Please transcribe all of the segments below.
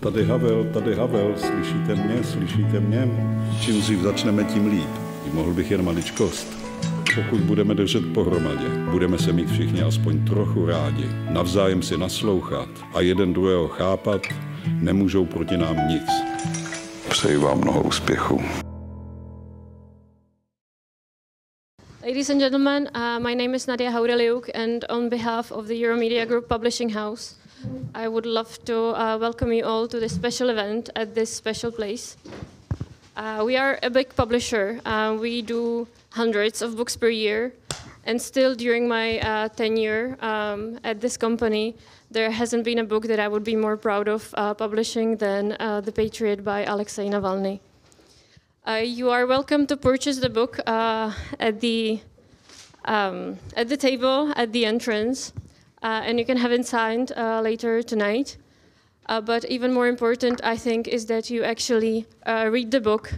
Tady Havel, slyšíte mě? Čím dřív začneme, tím líp. Mohl bych jen maličkost. Pokud budeme držet pohromadě, budeme se mít všichni aspoň trochu rádi, navzájem si naslouchat a jeden druhého chápat, nemůžou proti nám nic. Přeji vám mnoho úspěchů. Ladies and gentlemen, my name is Nadia Haureliuk, and on behalf of the Euromedia Group Publishing House, I would love to welcome you all to this special event at this special place. We are a big publisher. We do hundreds of books per year, and still during my tenure at this company, there hasn't been a book that I would be more proud of publishing than The Patriot by Alexei Navalny. You are welcome to purchase the book at the table at the entrance, and you can have it signed later tonight. But even more important, I think, is that you actually read the book.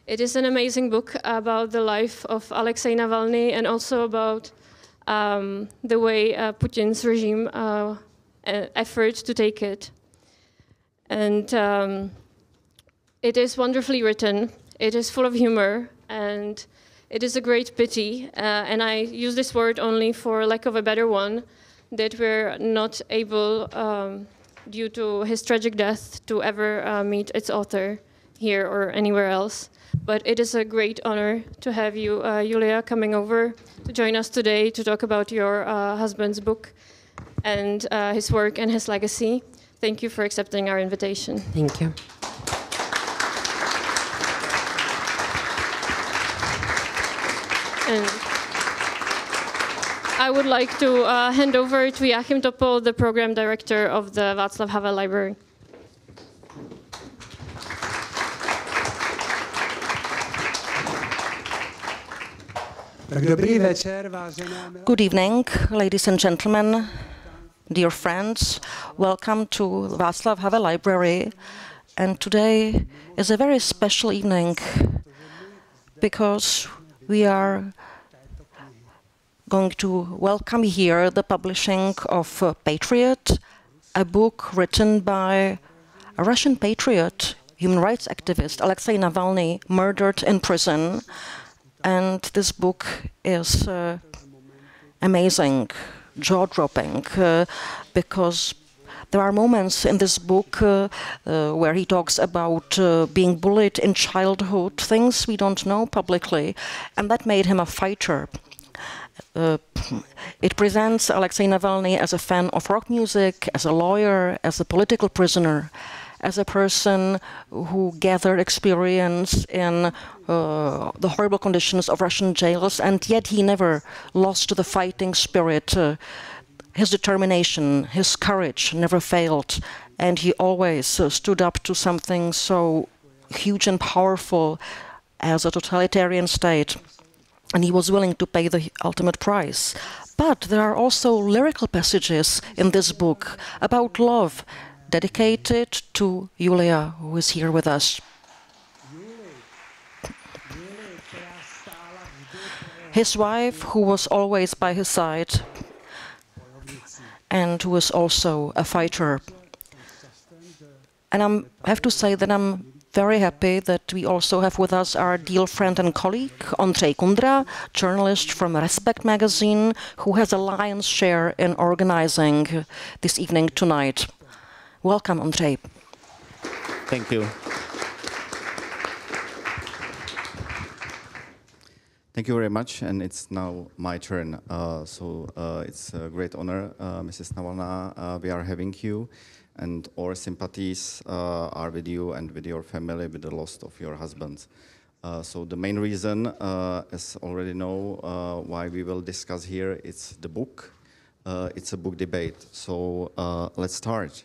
It is an amazing book about the life of Alexei Navalny and also about the way Putin's regime effort to take it. And it is wonderfully written. It is full of humor, and it is a great pity, and I use this word only for lack of a better one, that we're not able, due to his tragic death, to ever meet its author here or anywhere else. But it is a great honor to have you, Julia, coming over to join us today to talk about your husband's book and his work and his legacy. Thank you for accepting our invitation. Thank you. And I would like to hand over to Joachim Topol, the program director of the Václav Havel Library. Good evening, ladies and gentlemen, dear friends. Welcome to Václav Havel Library. And today is a very special evening because we are going to welcome here the publishing of Patriot, a book written by a Russian patriot, human rights activist, Alexei Navalny, murdered in prison. And this book is amazing, jaw-dropping, because there are moments in this book where he talks about being bullied in childhood, things we don't know publicly, and that made him a fighter. It presents Alexei Navalny as a fan of rock music, as a lawyer, as a political prisoner, as a person who gathered experience in the horrible conditions of Russian jails, and yet he never lost the fighting spirit. His determination, his courage never failed, and he always stood up to something so huge and powerful as a totalitarian state, and he was willing to pay the ultimate price. But there are also lyrical passages in this book about love, dedicated to Julia, who is here with us. His wife, who was always by his side, and who is also a fighter. And I have to say that I'm very happy that we also have with us our dear friend and colleague, Ondřej Kundra, journalist from Respekt magazine, who has a lion's share in organizing this evening tonight. Welcome, Ondřej. Thank you. Thank you very much, and it's now my turn. It's a great honor, Mrs. Navalnaya. We are having you, and our sympathies are with you and with your family with the loss of your husband. So the main reason, as already know, why we will discuss here, it's the book. It's a book debate. So let's start.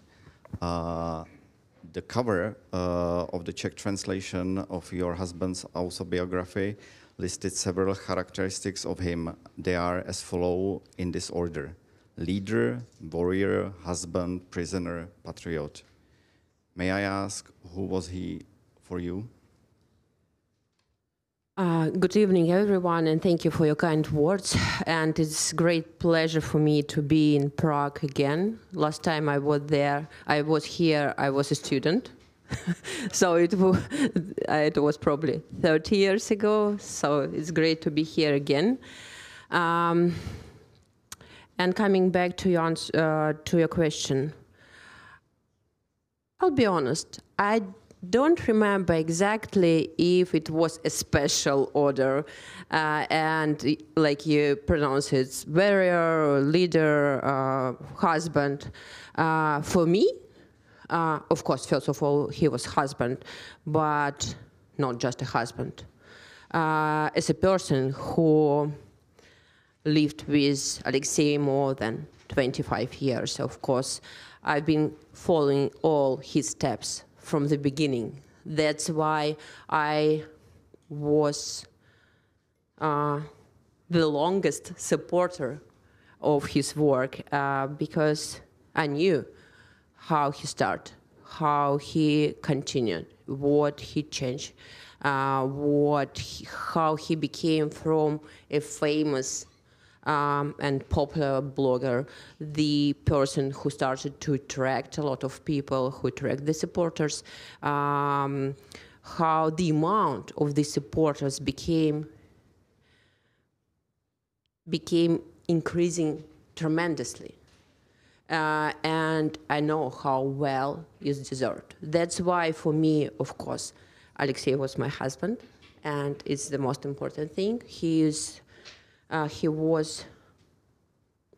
The cover of the Czech translation of your husband's autobiography listed several characteristics of him. They are as follow in this order: leader, warrior, husband, prisoner, patriot. May I ask, who was he for you? Good evening, everyone, and thank you for your kind words. And it's a great pleasure for me to be in Prague again. Last time I was here, I was a student. So it was probably 30 years ago, so it's great to be here again. And coming back to your question, I'll be honest, I don't remember exactly if it was a special order, and like you pronounce it, warrior, leader, husband. For me, of course, first of all, he was husband, but not just a husband. As a person who lived with Alexei more than 25 years, of course, I've been following all his steps from the beginning. That's why I was the longest supporter of his work, because I knew how he started, how he continued, what he changed, how he became from a famous and popular blogger, the person who started to attract a lot of people, who attract the supporters, how the amount of the supporters became increasing tremendously. And I know how well it's deserved. That's why, for me, of course, Alexei was my husband, and it's the most important thing. He was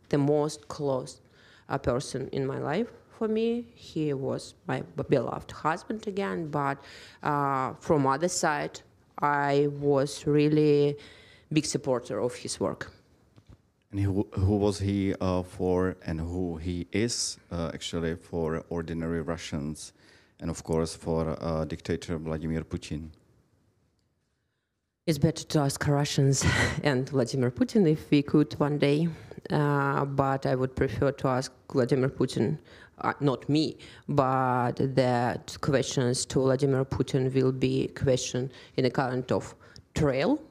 the most close person in my life for me. He was my beloved husband again, but from other side, I was really big supporter of his work. And who was he for, and who he is actually for ordinary Russians, and of course for dictator Vladimir Putin? It's better to ask Russians and Vladimir Putin if we could one day, but I would prefer to ask Vladimir Putin, not me, but that questions to Vladimir Putin will be question in a kind of trail.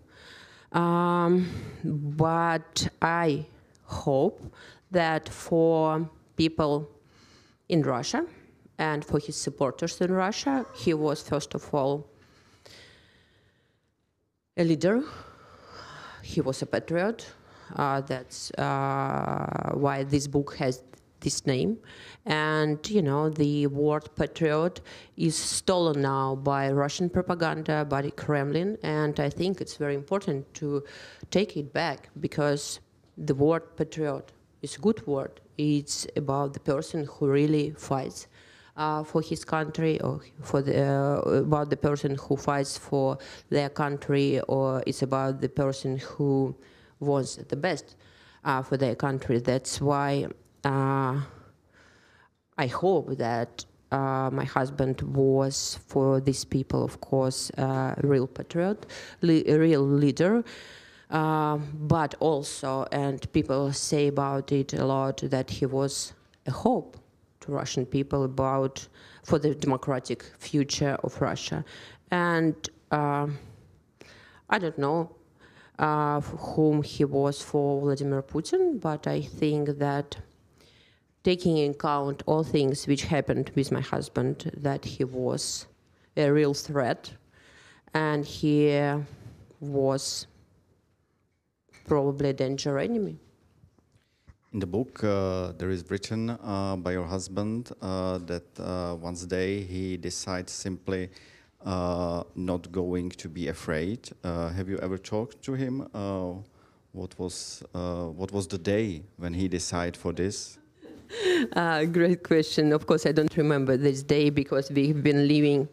But I hope that for people in Russia and for his supporters in Russia, he was first of all a leader. He was a patriot. That's why this book has this name. And, you know, the word patriot is stolen now by Russian propaganda, by the Kremlin, and I think it's very important to take it back, because the word patriot is a good word. It's about the person who really fights for his country, or for about the person who fights for their country, or it's about the person who wants the best for their country. That's why I hope that my husband was, for these people, of course, a real patriot, a real leader, but also, and people say about it a lot, that he was a hope to Russian people for the democratic future of Russia. And I don't know whom he was for Vladimir Putin, but I think that, taking into account all things which happened with my husband, that he was a real threat, and he was probably a danger enemy. In the book, there is written by your husband that one day he decides simply not going to be afraid. Have you ever talked to him? What was the day when he decided for this? Great question. Of course, I don't remember this day, because we've been living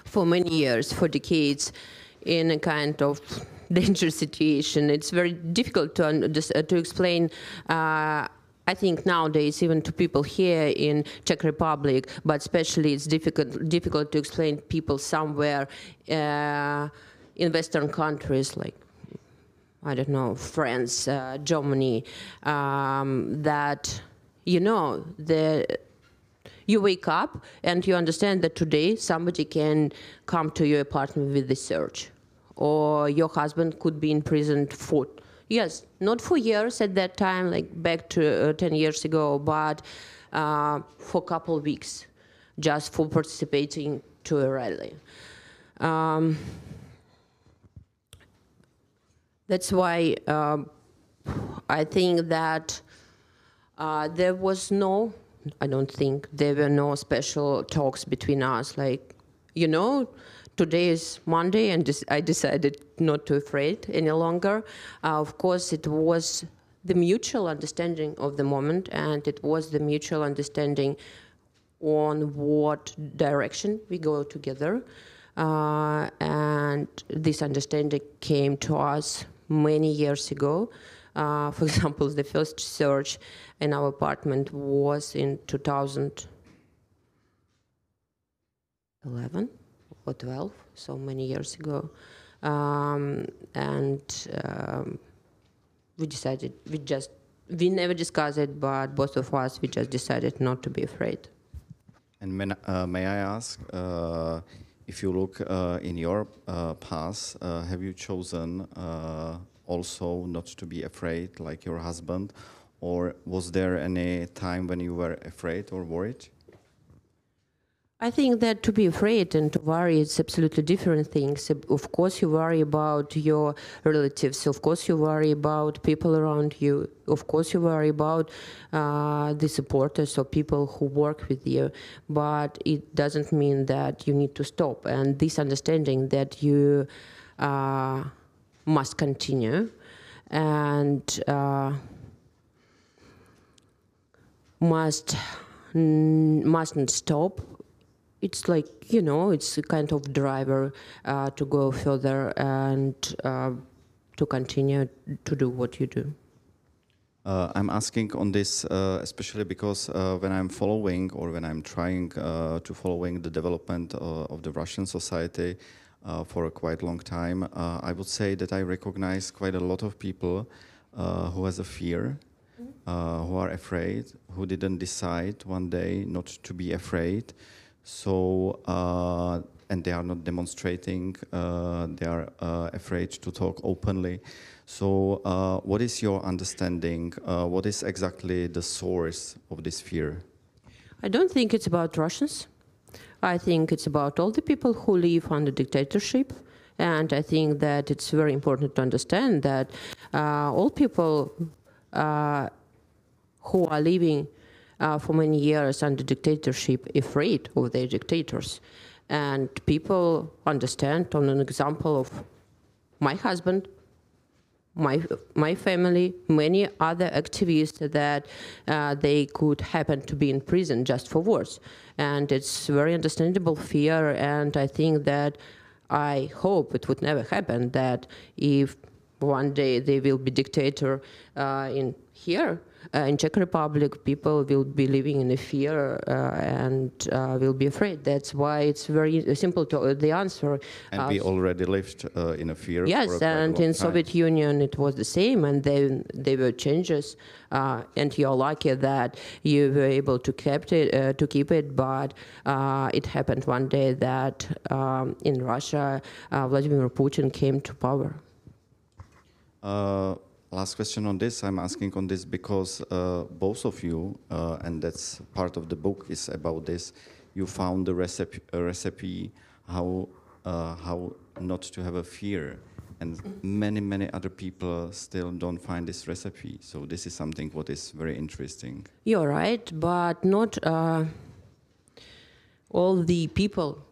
for many years, for decades, in a kind of dangerous situation. It's very difficult to explain. I think nowadays, even to people here in Czech Republic, but especially it's difficult to explain people somewhere in Western countries like, I don't know, France, Germany, that, you know, you wake up and you understand that today somebody can come to your apartment with the search, or your husband could be imprisoned for, yes, not for years at that time, like back to 10 years ago, but for a couple of weeks, just for participating to a rally. That's why I think that there was no, I don't think there were no special talks between us, like, you know, today is Monday and I decided not to afraid any longer. Of course, it was the mutual understanding of the moment, and it was the mutual understanding on what direction we go together. And this understanding came to us many years ago. For example, the first search in our apartment was in 2011 or 12, so many years ago. We decided, we never discussed it, but both of us, we just decided not to be afraid. And may I ask, if you look in your past, have you chosen also not to be afraid like your husband, or was there any time when you were afraid or worried? I think that to be afraid and to worry is absolutely different things. Of course you worry about your relatives, of course you worry about people around you, of course you worry about the supporters or people who work with you, but it doesn't mean that you need to stop. And this understanding that you must continue and mustn't stop. It's like, you know, it's a kind of driver to go further and to continue to do what you do. I'm asking on this especially because when I'm following, or when I'm trying to following the development of the Russian society for a quite long time, I would say that I recognize quite a lot of people who has a fear, who are afraid, who didn't decide one day not to be afraid. So, and they are not demonstrating, they are afraid to talk openly. So, what is your understanding? What is exactly the source of this fear? I don't think it's about Russians. I think it's about all the people who live under dictatorship. And I think that it's very important to understand that all people who are living for many years under dictatorship afraid of their dictators. And people understand, on an example of my husband, my family, many other activists, that they could happen to be in prison just for words. And it's very understandable fear, and I think that I hope it would never happen, that if one day there will be dictator in Czech Republic, people will be living in a fear and will be afraid. That's why it's very simple to the answer. And we already lived in a fear. Yes, for a and in Soviet Union it was the same, and then there were changes. And you're lucky that you were able to keep it. But it happened one day that in Russia, Vladimir Putin came to power. Last question on this. I'm asking on this because both of you, and that's part of the book, is about this. You found a recipe how not to have a fear, and many other people still don't find this recipe. So this is something what is very interesting. You're right, but not all the people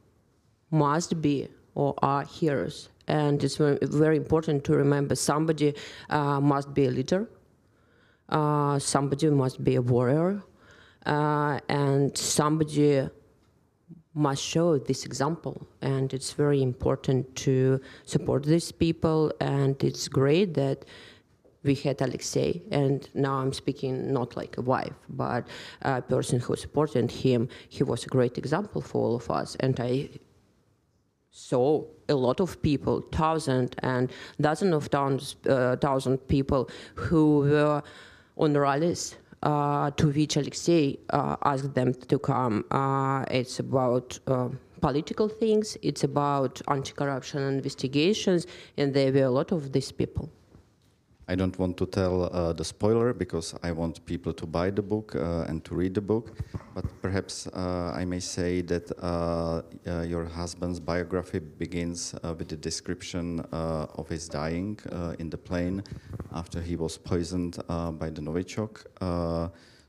must be or are heroes. And it's very important to remember somebody must be a leader, somebody must be a warrior, and somebody must show this example. And it's very important to support these people, and it's great that we had Alexei, and now I'm speaking not like a wife, but a person who supported him. He was a great example for all of us, and I saw a lot of people, thousands and dozens of thousand people who were on rallies to which Alexei asked them to come. It's about political things, it's about anti-corruption investigations, and there were a lot of these people. I don't want to tell the spoiler because I want people to buy the book and to read the book, but perhaps I may say that your husband's biography begins with the description of his dying in the plane after he was poisoned by the Novichok.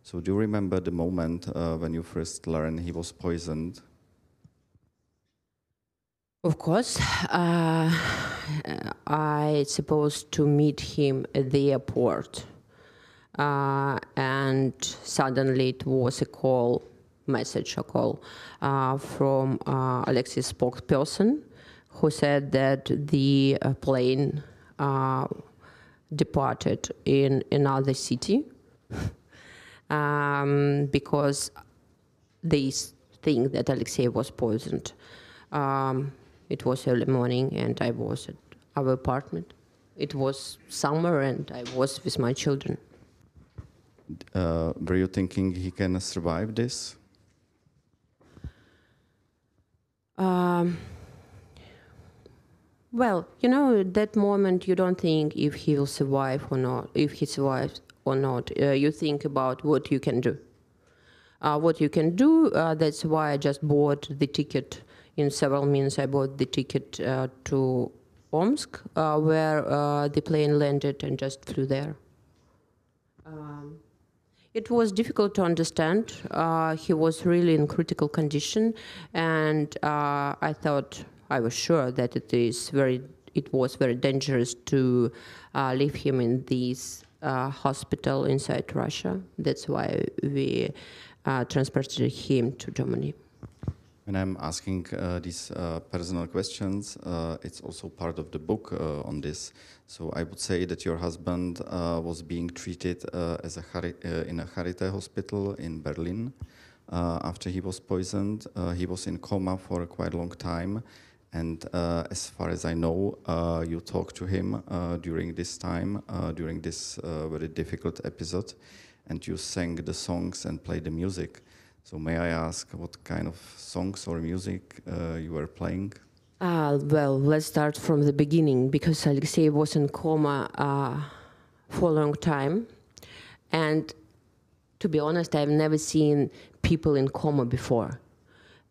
So do you remember the moment when you first learned he was poisoned? Of course, I supposed to meet him at the airport, and suddenly it was a call from Alexei's spokesperson, who said that the plane departed in another city because they think that Alexei was poisoned. It was early morning, and I was at our apartment. It was summer, and I was with my children. Were you thinking he can survive this? Well, you know, at that moment, you don't think if he will survive or not, if he survives or not. You think about what you can do. That's why I just bought the ticket. In several minutes, I bought the ticket to Omsk, where the plane landed, and just flew there. It was difficult to understand. He was really in critical condition, and I was sure that it was very dangerous to leave him in this hospital inside Russia. That's why we transported him to Germany. When I'm asking these personal questions, it's also part of the book on this. So I would say that your husband was being treated in a Charité hospital in Berlin after he was poisoned. He was in coma for a quite long time. And as far as I know, you talked to him during this time, during this very difficult episode, and you sang the songs and played the music. So may I ask what kind of songs or music you were playing? Well, let's start from the beginning, because Alexei was in coma for a long time. And to be honest, I've never seen people in coma before.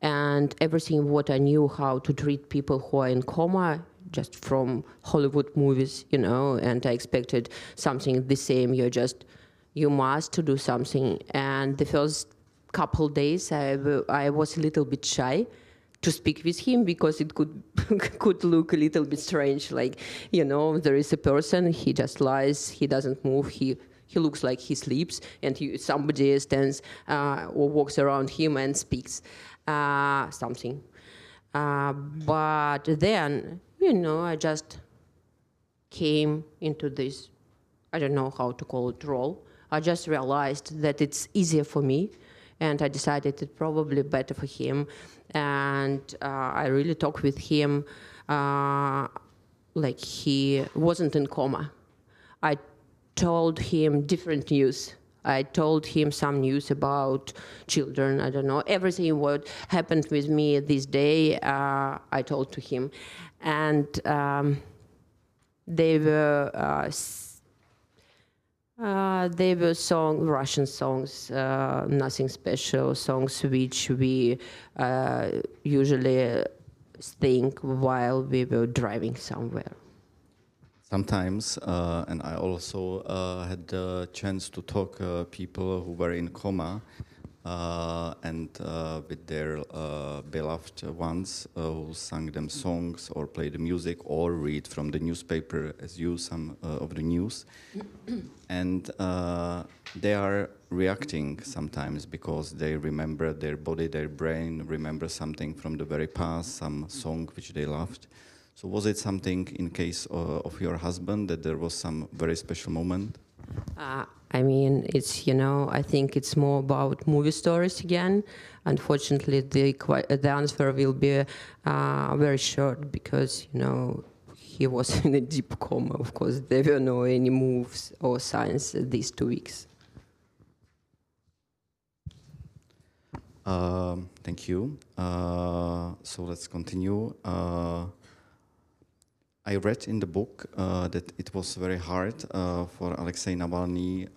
And everything what I knew how to treat people who are in coma, just from Hollywood movies, you know, and I expected something the same. You must do something. And the first couple days, I was a little bit shy to speak with him, because it could look a little bit strange. Like, you know, there is a person, he just lies, he doesn't move, he looks like he sleeps, and somebody stands or walks around him and speaks something. But then, you know, I just came into this, I don't know how to call it, role. I just realized that it's easier for me, and I decided it's probably better for him. And I really talked with him like he wasn't in coma. I told him different news. I told him some news about children, I don't know, everything what happened with me this day, I told to him. And they were Russian songs, nothing special, songs which we usually sing while we were driving somewhere. Sometimes, and I also had the chance to talk people who were in coma and with their beloved ones who sang them songs or play the music or read from the newspaper as you some of the news. And they are reacting sometimes because they remember their body, their brain, remember something from the very past, some song which they loved. So was it something in case of your husband that there was some very special moment? I mean, it's, you know, I think it's more about movie stories again. Unfortunately, the answer will be very short because, you know, he was in a deep coma. Of course, there were no any moves or signs these 2 weeks. Thank you. So let's continue. I read in the book that it was very hard for Alexei Navalny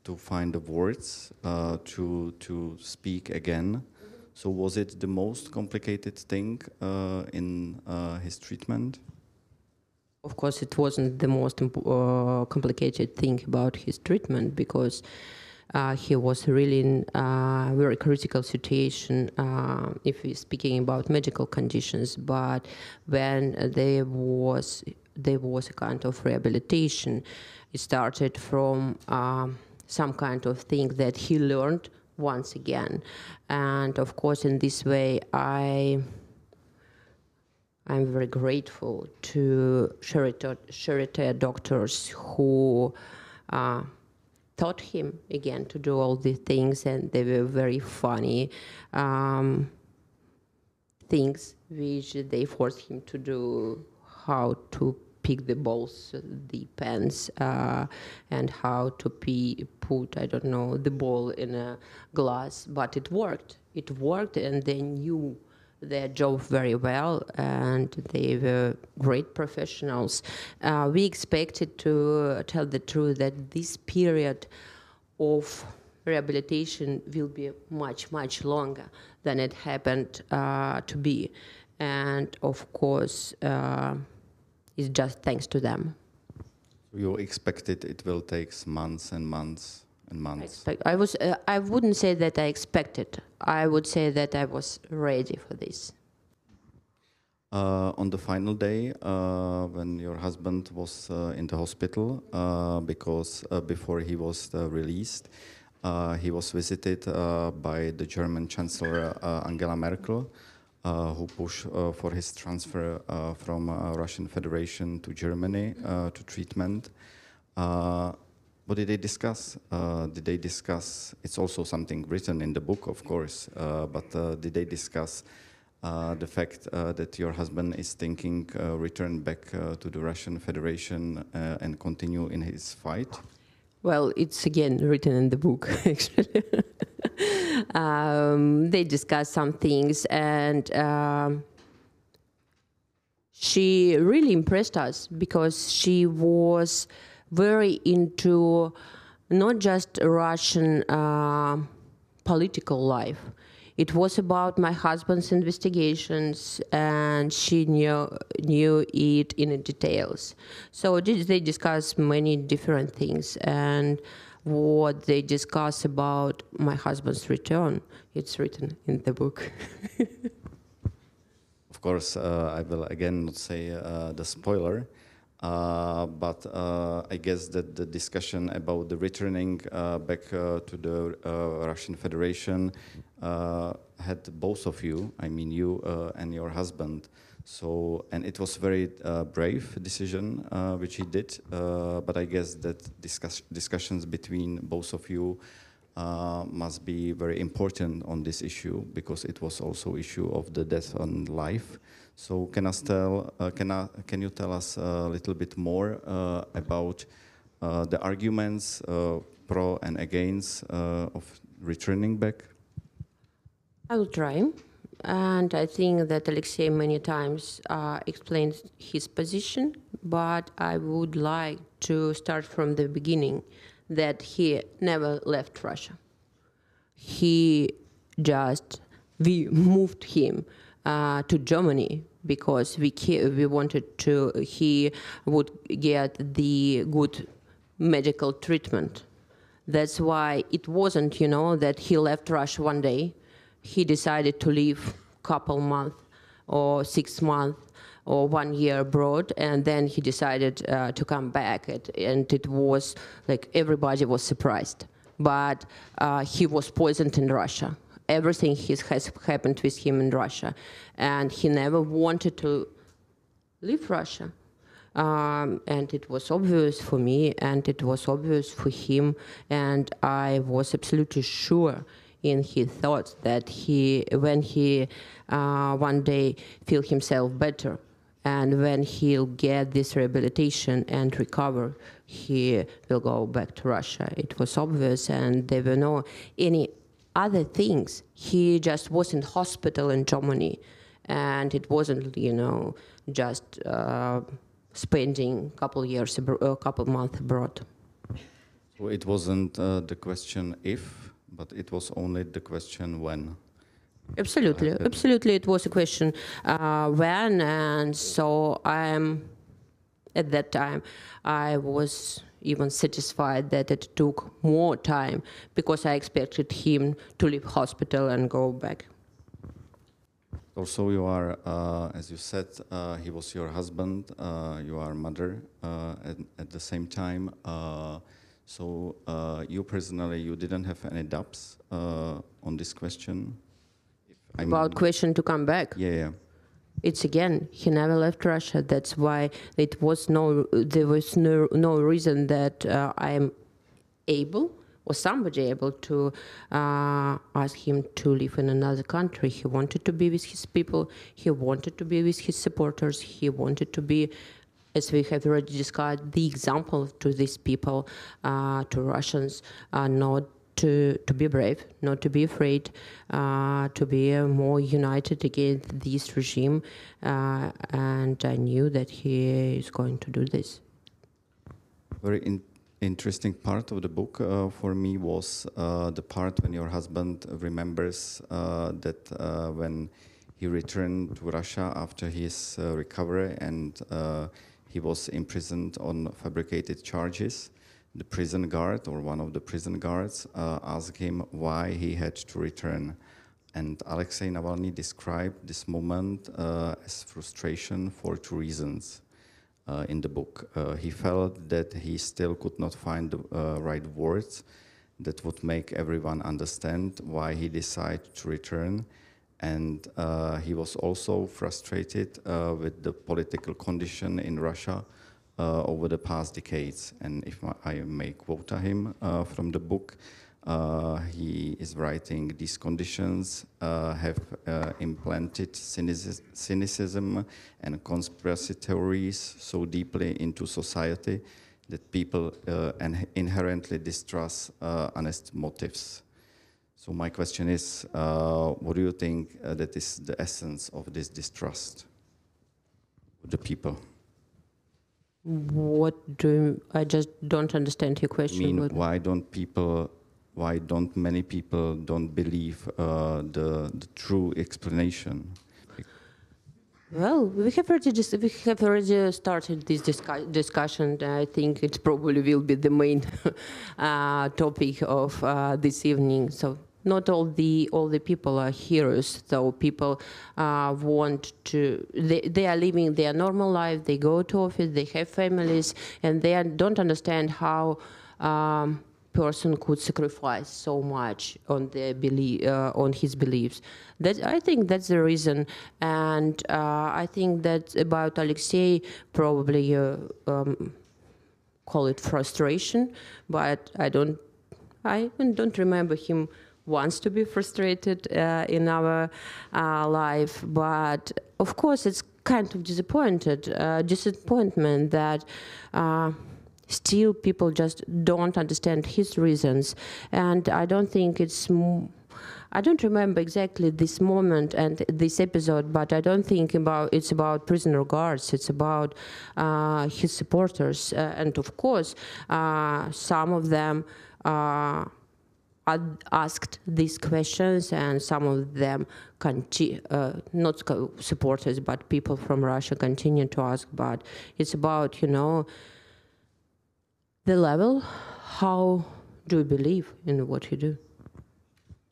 to find the words to speak again. So was it the most complicated thing in his treatment? Of course, it wasn't the most complicated thing about his treatment, because he was really in a very critical situation if we're speaking about medical conditions. But when there was a kind of rehabilitation, it started from some kind of thing that he learned once again. And of course, in this way, I'm very grateful to charity doctors who taught him again to do all these things, and they were very funny things which they forced him to do, how to pick the balls, the pens, and how to put, I don't know, the ball in a glass. But it worked. It worked, and they knew their job very well, and they were great professionals. We expected, to tell the truth, that this period of rehabilitation will be much, much longer than it happened to be. And of course, it's just thanks to them. You expected it will take months and months and months? I wouldn't say that I expected. I would say that I was ready for this. On the final day, when your husband was in the hospital, because before he was released, he was visited by the German Chancellor Angela Merkel, who pushed for his transfer from Russian Federation to Germany to treatment. What did they discuss? Did they discuss, it's also something written in the book, of course, but did they discuss the fact that your husband is thinking return back to the Russian Federation and continue in his fight? Well, it's again written in the book, actually. They discussed some things, and she really impressed us, because she was very into not just Russian political life. It was about my husband's investigations, and she knew it in details. So they discussed many different things, and what they discuss about my husband's return, it's written in the book. Of course, I will again not say the spoiler, but I guess that the discussion about the returning back to the Russian Federation had both of you, I mean you and your husband. So, and it was very brave decision which he did, but I guess that discussions between both of you must be very important on this issue, because it was also issue of the death and life. So can you tell us a little bit more about the arguments pro and against of returning back? I will try. And I think that Alexei many times explained his position, but I would like to start from the beginning, that he never left Russia. We moved him to Germany because we wanted to, he would get the good medical treatment. That's why it wasn't, that he left Russia one day. He decided to live couple months or 6 months or 1 year abroad, and then he decided to come back. And it was like everybody was surprised. But he was poisoned in Russia. Everything has happened with him in Russia. And he never wanted to leave Russia. And it was obvious for me, and it was obvious for him. And I was absolutely sure in his thoughts that when he one day feel himself better, and when he'll get this rehabilitation and recover, he will go back to Russia. It was obvious, and there were no any other things. He just was in hospital in Germany, and it wasn't, you know, just spending a couple months abroad. So it wasn't the question if, but it was only the question when. Absolutely, absolutely. It was a question when, and so at that time, I was even satisfied that it took more time because I expected him to leave hospital and go back. Also, you are, as you said, he was your husband, you are mother at the same time. So you personally, you didn't have any doubts on this question? About question to come back? Yeah. It's again, he never left Russia. That's why there was no reason that I am able or somebody able to ask him to live in another country. He wanted to be with his people. He wanted to be with his supporters. He wanted to be, as we have already discussed, the example to these people, to Russians, not to be brave, not to be afraid, to be more united against this regime. And I knew that he is going to do this. Very interesting part of the book for me was the part when your husband remembers that when he returned to Russia after his recovery and he was imprisoned on fabricated charges. The prison guard, or one of the prison guards, asked him why he had to return. And Alexei Navalny described this moment as frustration for two reasons in the book. He felt that he still could not find the right words that would make everyone understand why he decided to return. And he was also frustrated with the political condition in Russia over the past decades. And if I may quote him from the book, he is writing, "These conditions have implanted cynicism and conspiracy theories so deeply into society that people inherently distrust honest motives." So my question is, what do you think that is the essence of this distrust of the people? I just don't understand your question. I mean, why don't many people don't believe the true explanation? Well, we have already started this discussion. I think it probably will be the main topic of this evening. So not all the people are heroes. So people want to. They are living their normal life. They go to office. They have families, and they don't understand how person could sacrifice so much on their on his beliefs. I think that's the reason, and I think that about Alexei, probably call it frustration, but I don't remember him once to be frustrated in our life. But of course, it's kind of disappointment that. Still, people just don't understand his reasons, and I don't think it's. I don't remember exactly this moment and this episode, but I don't think it's about prisoner guards. It's about his supporters, and of course, some of them asked these questions, and some of them not supporters, but people from Russia continue to ask. But it's about, the level, how do you believe in what you do?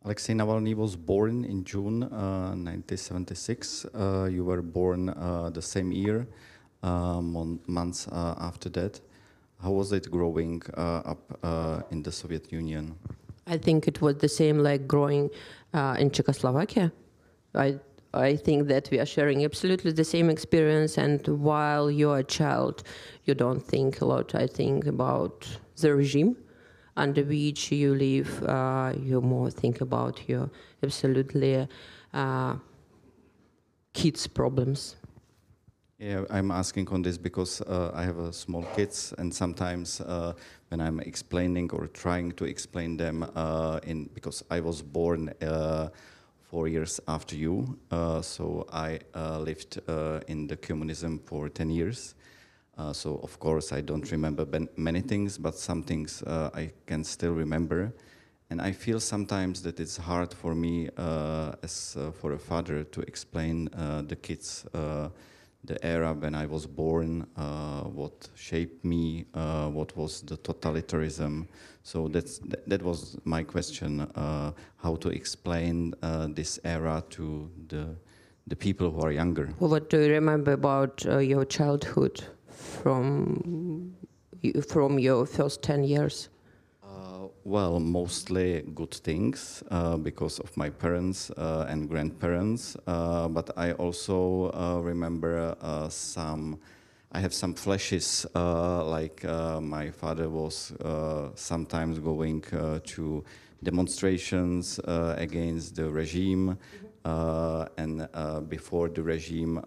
Alexei Navalny was born in June 1976. You were born the same year, months after that. How was it growing up in the Soviet Union? I think it was the same like growing in Czechoslovakia. I think that we are sharing absolutely the same experience, and while you're a child, you don't think a lot, I think, about the regime under which you live. You more think about your absolutely kids' problems. Yeah, I'm asking on this because I have small kids, and sometimes when I'm explaining or trying to explain them, because I was born 4 years after you, so I lived in the communism for 10 years. So of course I don't remember many things, but some things I can still remember. And I feel sometimes that it's hard for me as for a father to explain the kids the era when I was born, what shaped me, what was the totalitarianism. So that was my question, how to explain this era to the people who are younger. What do you remember about your childhood from your first 10 years? Well, mostly good things because of my parents and grandparents, but I also remember I have some flashes, like my father was sometimes going to demonstrations against the regime, and before the regime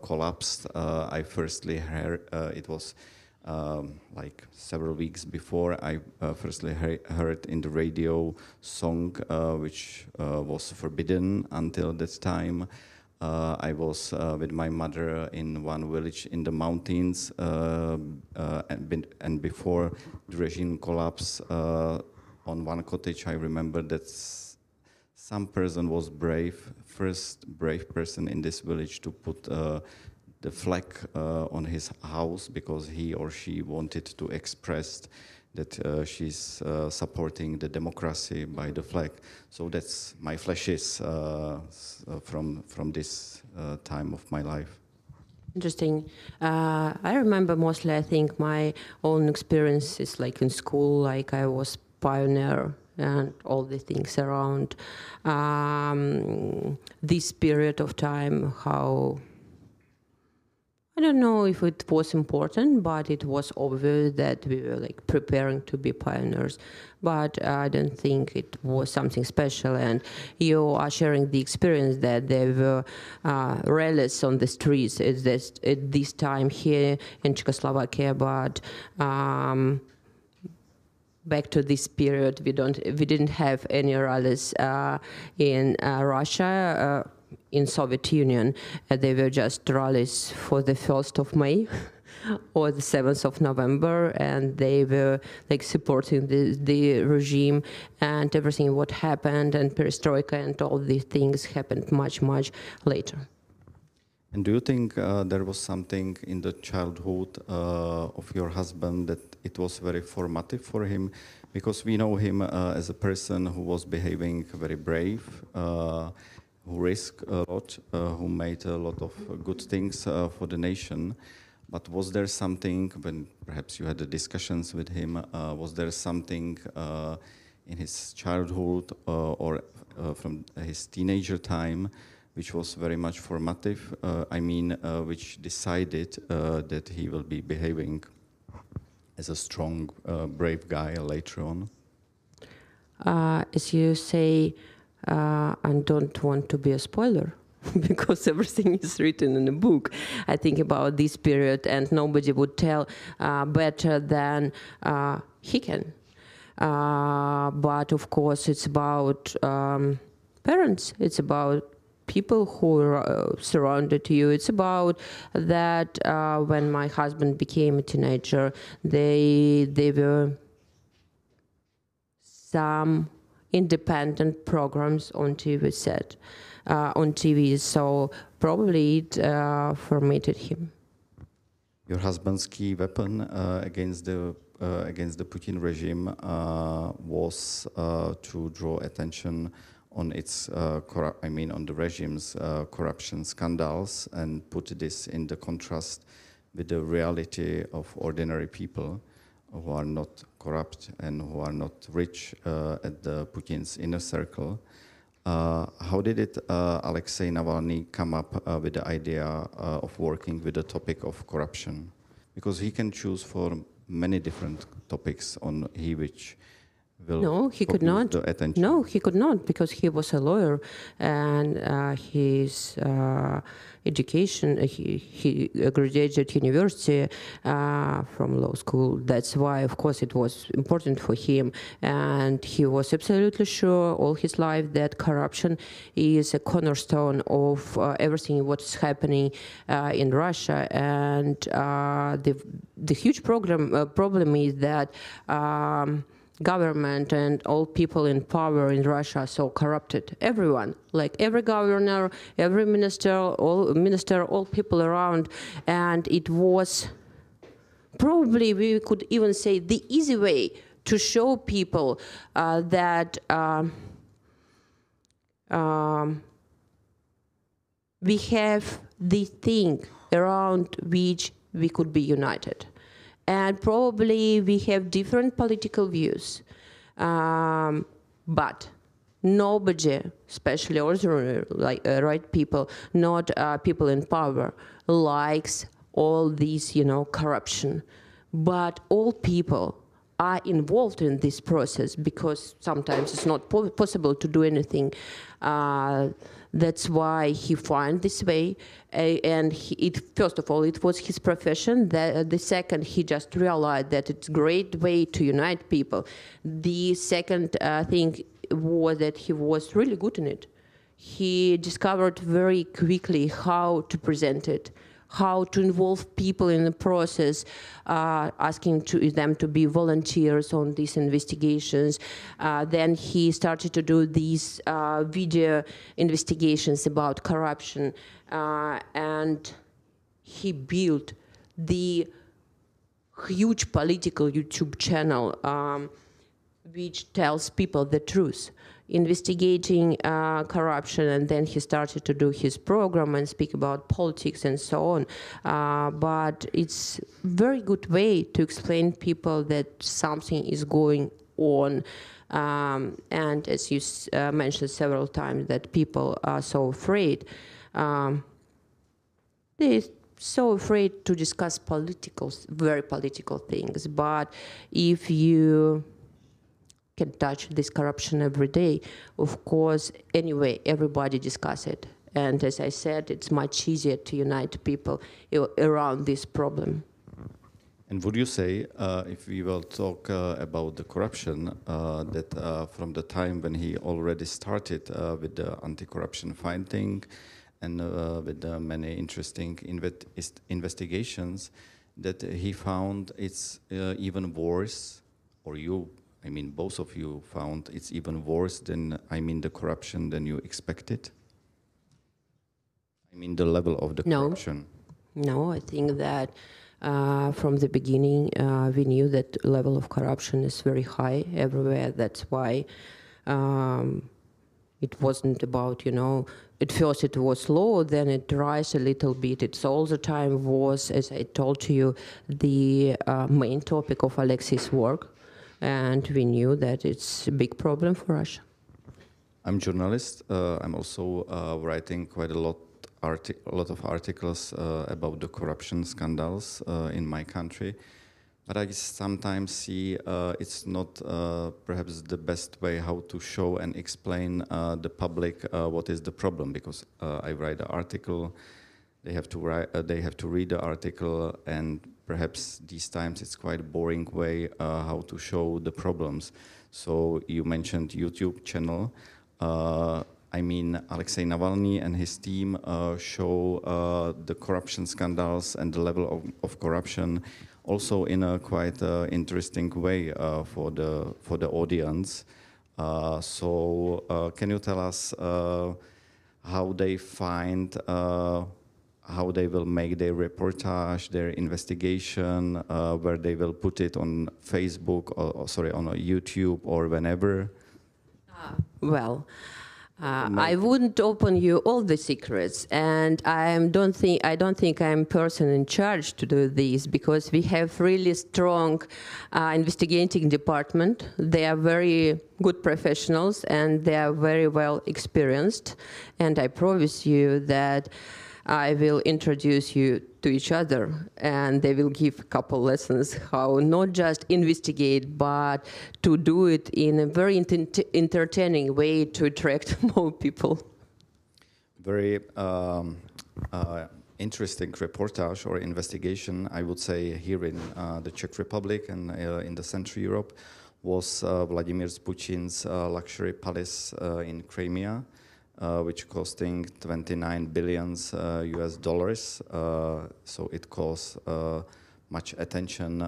collapsed, I firstly heard, it was like several weeks before, I firstly heard in the radio song which was forbidden until that time. I was with my mother in one village in the mountains, and before the regime collapsed, on one cottage I remember that some person was first brave person in this village to put the flag on his house because he or she wanted to express that she's supporting the democracy by the flag. So that's my flashes from this time of my life. Interesting. I remember mostly, I think, my own experiences, like in school, like I was pioneer and all the things around this period of time, how I don't know if it was important, but it was obvious that we were like preparing to be pioneers. But I don't think it was something special. And you are sharing the experience that there were rallies on the streets at this time here in Czechoslovakia. But back to this period, we didn't have any rallies in Russia. In Soviet Union, they were just rallies for the 1st of May or the 7th of November, and they were like supporting the regime, and everything what happened, and perestroika and all these things happened much later. And do you think there was something in the childhood of your husband that it was very formative for him? Because we know him as a person who was behaving very brave, who risked a lot, who made a lot of good things for the nation. But was there something, when perhaps you had the discussions with him, was there something in his childhood or from his teenager time which was very much formative? Which decided that he will be behaving as a strong, brave guy later on? As you say, I don't want to be a spoiler because everything is written in a book. I think about this period, and nobody would tell better than he can. But of course, it's about parents. It's about people who surrounded you. It's about that when my husband became a teenager, they were some independent programs on TV set, on TV, so probably it formated him. Your husband's key weapon against the Putin regime was to draw attention on its on the regime's corruption scandals and put this in the contrast with the reality of ordinary people who are not corrupt and who are not rich at the Putin's inner circle. How did Alexei Navalny come up with the idea of working with the topic of corruption? Because he can choose for many different topics on which No, he could not. The attention? No, he could not, because he was a lawyer, and his education, he graduated university from law school. That's why, of course, it was important for him. And he was absolutely sure all his life that corruption is a cornerstone of everything what's happening in Russia. And the huge problem is that government and all people in power in Russia are so corrupted. Everyone, like every governor, every minister, all people around. And it was probably, we could even say, the easy way to show people that we have the thing around which we could be united. And probably we have different political views, but nobody, especially ordinary right people, not people in power, likes all this, corruption. But all people are involved in this process, because sometimes it's not possible to do anything. That's why he found this way, and first of all, it was his profession. The second, he just realized that it's a great way to unite people. The second thing was that he was really good in it. He discovered very quickly how to present it, how to involve people in the process, asking them to be volunteers on these investigations. Then he started to do these video investigations about corruption, and he built the huge political YouTube channel which tells people the truth, investigating corruption, and then he started to do his program and speak about politics and so on. But it's a very good way to explain people that something is going on. And as you mentioned several times, that people are so afraid. They're so afraid to discuss very political things. But if you can touch this corruption every day, of course, anyway, everybody discuss it. And as I said, it's much easier to unite people around this problem. And would you say, if we will talk about the corruption, that from the time when he already started with the anti-corruption fighting and with the many interesting investigations, that he found it's even worse, or both of you found it's even worse than, the corruption than you expected? The level of the corruption. No, I think that from the beginning we knew that level of corruption is very high everywhere. That's why it wasn't about, at first it was low, then it rise a little bit. It's all the time was, as I told you, the main topic of Alexei's work. And we knew that it's a big problem for Russia. I'm a journalist. I'm also writing quite a lot of articles about the corruption scandals in my country. But I sometimes see it's not perhaps the best way how to show and explain the public what is the problem, because I write an article, they have to read the article, and perhaps these times it's quite a boring way how to show the problems. So you mentioned YouTube channel. Alexei Navalny and his team show the corruption scandals and the level of corruption also in a quite interesting way for the audience. So can you tell us how they find how they will make their reportage, their investigation, where they will put it on Facebook or on YouTube or whenever? I wouldn't open you all the secrets, and I don't think I'm person in charge to do this, because we have really strong investigating department. They are very good professionals and they are very well experienced, and I promise you that I will introduce you to each other, and they will give a couple lessons how not just investigate, but to do it in a very entertaining way to attract more people. Very interesting reportage or investigation, I would say, here in the Czech Republic and in the Central Europe was Vladimir Putin's luxury palace in Crimea, which costing 29 billion US dollars. So it caused much attention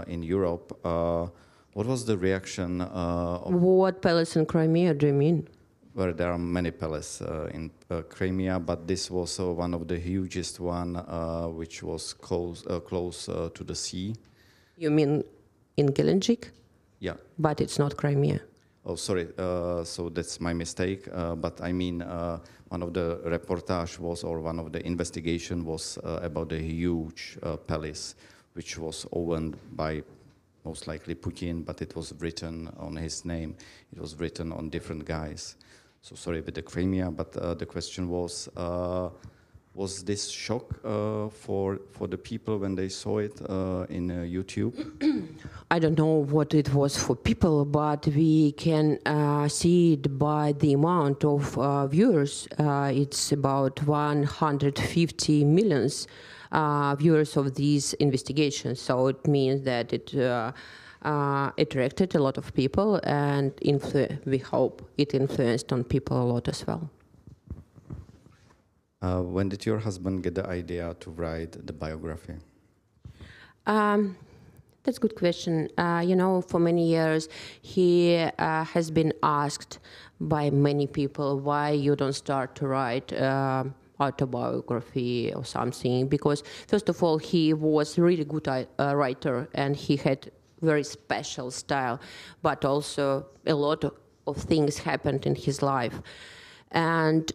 in Europe. What was the reaction? What palace in Crimea do you mean? Where there are many palaces in Crimea, but this was one of the hugest one, which was close to the sea. You mean in Gelendzhik? Yeah. But it's not Crimea. Oh, sorry. So that's my mistake. But I mean, one of the reportage was, or one of the investigation was about the huge palace, which was owned by most likely Putin, but it was written on his name. It was written on different guys. So sorry with the Crimea, but the question was this shock for the people when they saw it in YouTube? I don't know what it was for people, but we can see it by the amount of viewers. It's about 150 million viewers of these investigations. So it means that it attracted a lot of people, and we hope it influenced on people a lot as well. When did your husband get the idea to write the biography? That's a good question. You know, for many years, he has been asked by many people why you don't start to write autobiography or something. Because, first of all, he was a really good writer, and he had very special style, but also a lot of things happened in his life. And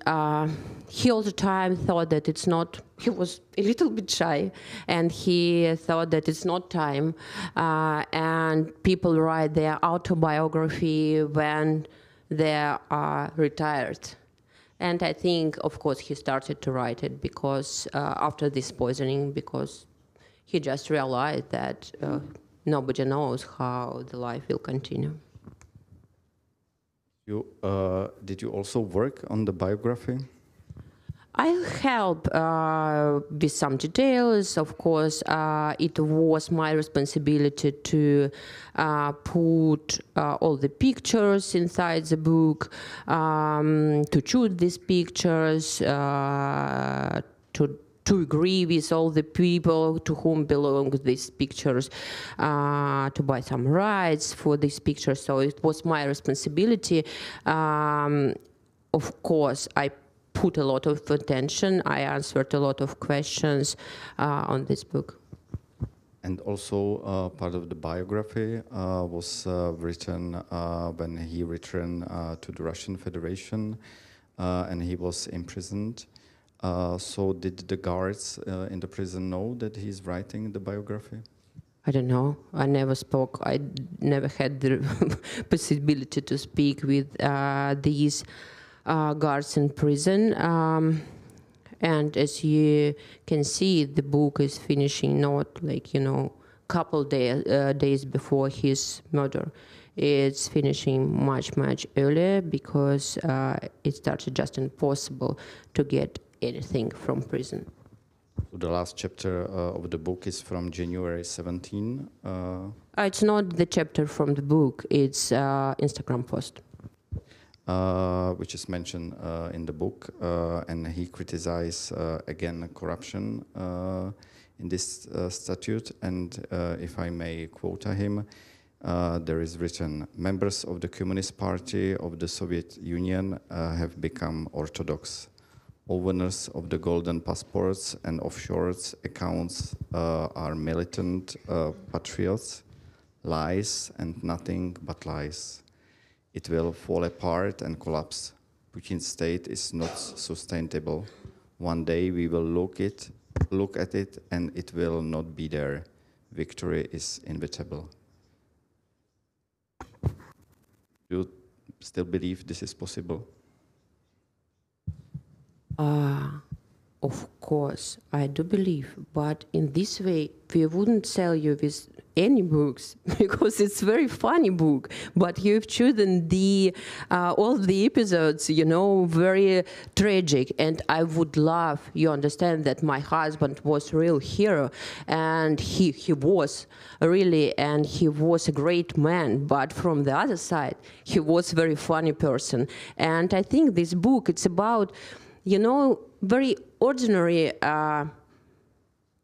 he all the time thought that it's not, he was a little bit shy, and he thought that it's not time. And people write their autobiography when they are retired. And I think, of course, he started to write it because after this poisoning, because he just realized that nobody knows how the life will continue. Did you also work on the biography? I help with some details. Of course, it was my responsibility to put all the pictures inside the book, to choose these pictures, to agree with all the people to whom belong these pictures, to buy some rights for these pictures. So it was my responsibility. Of course, I put a lot of attention. I answered a lot of questions on this book. And also part of the biography was written when he returned to the Russian Federation and he was imprisoned. So did the guards in the prison know that he's writing the biography? I don't know. I never spoke. I never had the possibility to speak with these guards in prison. And as you can see, the book is finishing not like, you know, couple days before his murder. It's finishing much, much earlier because it started just impossible to get anything from prison. The last chapter of the book is from January 17. It's not the chapter from the book, it's Instagram post. Which is mentioned in the book, and he criticized again corruption in this statute, and if I may quote him, there is written, members of the Communist Party of the Soviet Union have become orthodox. Owners of the golden passports and offshore accounts are militant patriots, lies and nothing but lies. It will fall apart and collapse. Putin's state is not sustainable. One day we will look at it and it will not be there. Victory is inevitable. Do you still believe this is possible? Of course, I do believe, but in this way, we wouldn't sell you with any books because it's a very funny book. But you've chosen the all the episodes, you know, very tragic. And I would love you understand that my husband was a real hero, and he was really, and he was a great man. But from the other side, he was a very funny person. And I think this book, it's about, you know, very ordinary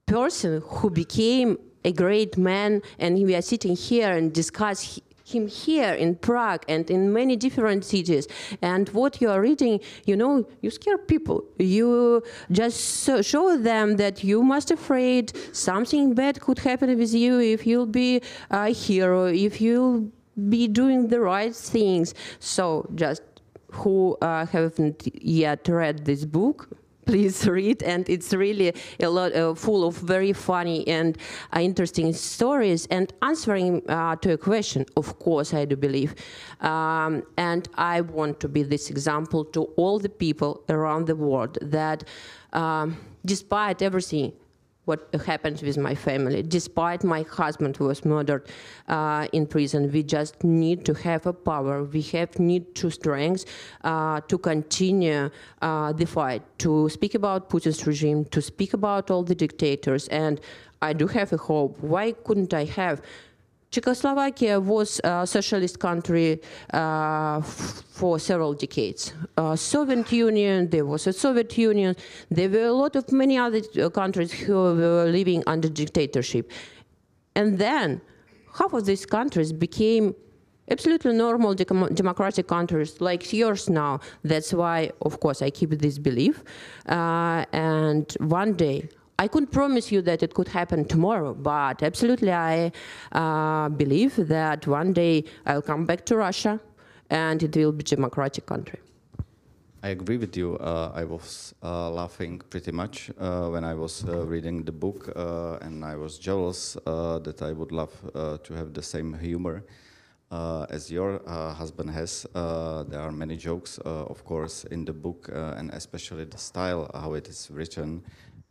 person who became a great man, and we are sitting here and discuss him here in Prague and in many different cities. And what you are reading, you know, you scare people. You just show them that you must afraid something bad could happen with you if you'll be a hero, if you'll be doing the right things. So just who haven't yet read this book, please read, and it's really a lot full of very funny and interesting stories and answering to a question. Of course, I do believe, and I want to be this example to all the people around the world that, despite everything what happened with my family, despite my husband who was murdered in prison, we just need to have a power. We need to strength to continue the fight, to speak about Putin's regime, to speak about all the dictators. And I do have a hope. Why couldn't I have? Czechoslovakia was a socialist country for several decades. Soviet Union, there was a Soviet Union. There were a lot of many other countries who were living under dictatorship. And then half of these countries became absolutely normal democratic countries like yours now. That's why, of course, I keep this belief. And one day, I couldn't promise you that it could happen tomorrow, but absolutely I believe that one day I'll come back to Russia and it will be a democratic country. I agree with you. I was laughing pretty much when I was reading the book, and I was jealous that I would love to have the same humor as your husband has. There are many jokes, of course, in the book, and especially the style, how it is written.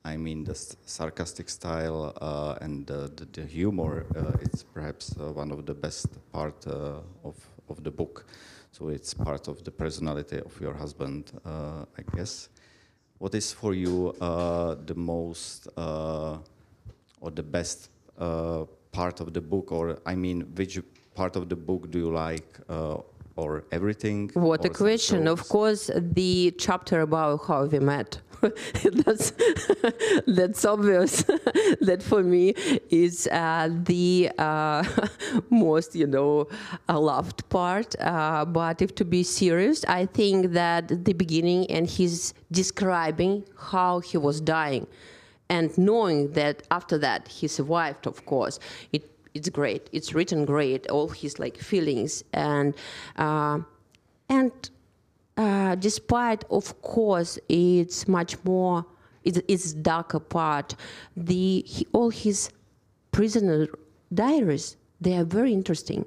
I mean, the sarcastic style and the humor, it's perhaps one of the best part of the book. So it's part of the personality of your husband, I guess. What is for you the most or the best part of the book? Or, I mean, which part of the book do you like? Or everything? What a question. Of course, the chapter about how we met. That's obvious. That for me is the most, you know, loved part. But if to be serious, I think that the beginning and he's describing how he was dying and knowing that after that he survived, of course. It's great. It's written great. All his like feelings and despite, of course, it's much more. It's darker part. All his prisoner diaries, they are very interesting,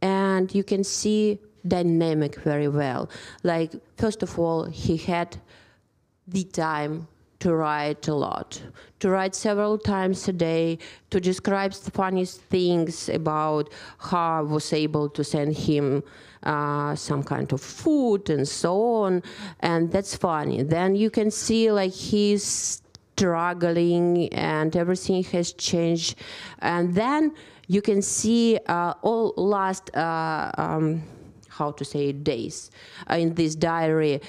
and you can see dynamic very well. Like first of all, he had the time to write a lot, to write several times a day, to describe the funniest things about how I was able to send him some kind of food and so on, and that's funny. Then you can see like he's struggling and everything has changed, and then you can see all last, how to say, days in this diary.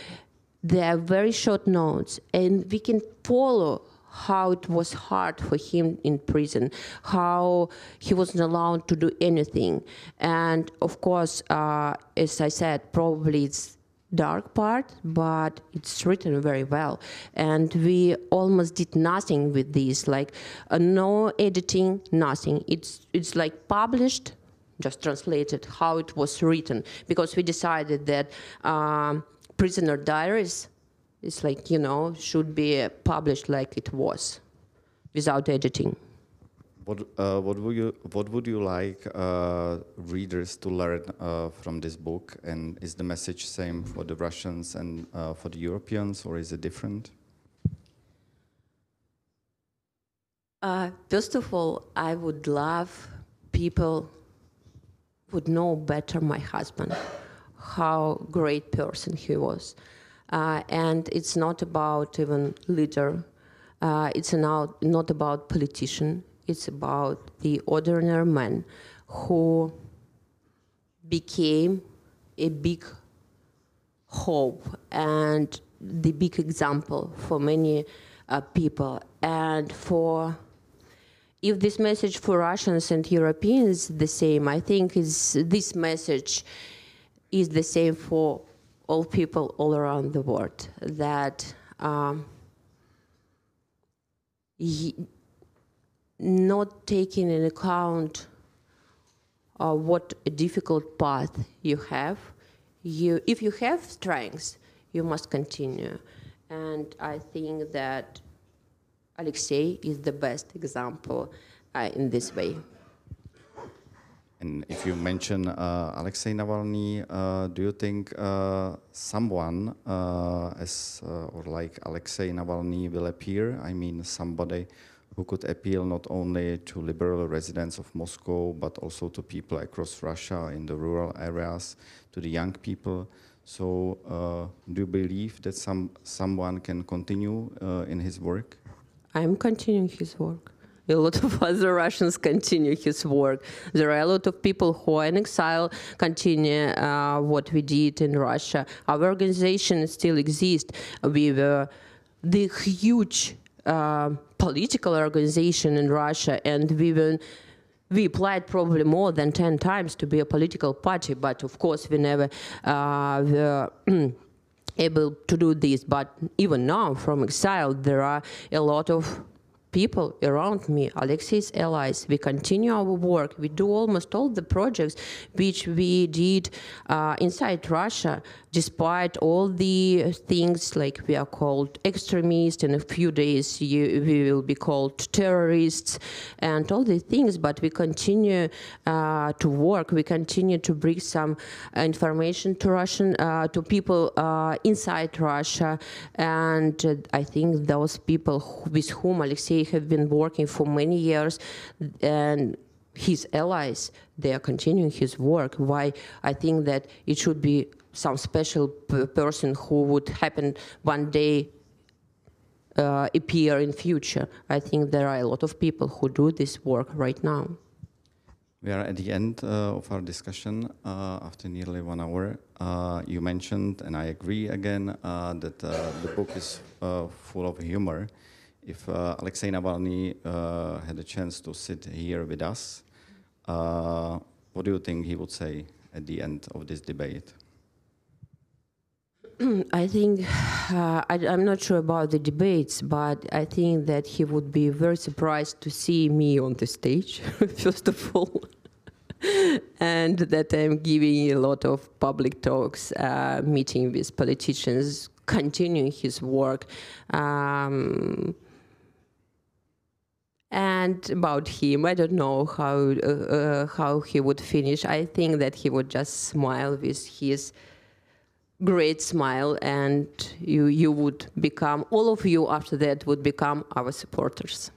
They are very short notes, and we can follow how it was hard for him in prison, how he wasn't allowed to do anything. And of course, as I said, probably it's dark part, but it's written very well. And we almost did nothing with this, like no editing, nothing. It's like published, just translated, how it was written, because we decided that prisoner diaries is like, you know, should be published like it was, without editing. What would you like readers to learn from this book? And is the message same for the Russians and for the Europeans, or is it different? First of all, I would love people would know better my husband, how great person he was. And it's not about even leader. It's not about politician. It's about the ordinary man who became a big hope and the big example for many people. And if this message for Russians and Europeans is the same, I think this message is the same for all people all around the world, that not taking into account what a difficult path you have, if you have strengths, you must continue. And I think that Alexei is the best example in this way. And if you mention Alexei Navalny, do you think someone or like Alexei Navalny will appear? I mean, somebody who could appeal not only to liberal residents of Moscow, but also to people across Russia in the rural areas, to the young people. So do you believe that someone can continue in his work? I'm continuing his work. A lot of other Russians continue his work. There are a lot of people who are in exile, continue what we did in Russia. Our organization still exists. We were the huge political organization in Russia, and we applied probably more than 10 times to be a political party, but of course we never were able to do this. But even now, from exile, there are a lot of people around me, Alexei's allies. We continue our work. We do almost all the projects which we did inside Russia, despite all the things like we are called extremists, in a few days we will be called terrorists, and all the things, but we continue to work. We continue to bring some information to to people inside Russia, and I think those people with whom Alexei have been working for many years, and his allies, they are continuing his work. Why I think that it should be some special person who would happen one day appear in future. I think there are a lot of people who do this work right now. We are at the end of our discussion after nearly 1 hour. You mentioned, and I agree again, that the book is full of humor. If Alexei Navalny had a chance to sit here with us, what do you think he would say at the end of this debate? I think, I'm not sure about the debates, but I think that he would be very surprised to see me on the stage, first of all, and that I'm giving a lot of public talks, meeting with politicians, continuing his work. And about him, I don't know how he would finish. I think that he would just smile with his great smile, and you would become, all of you after that would become our supporters.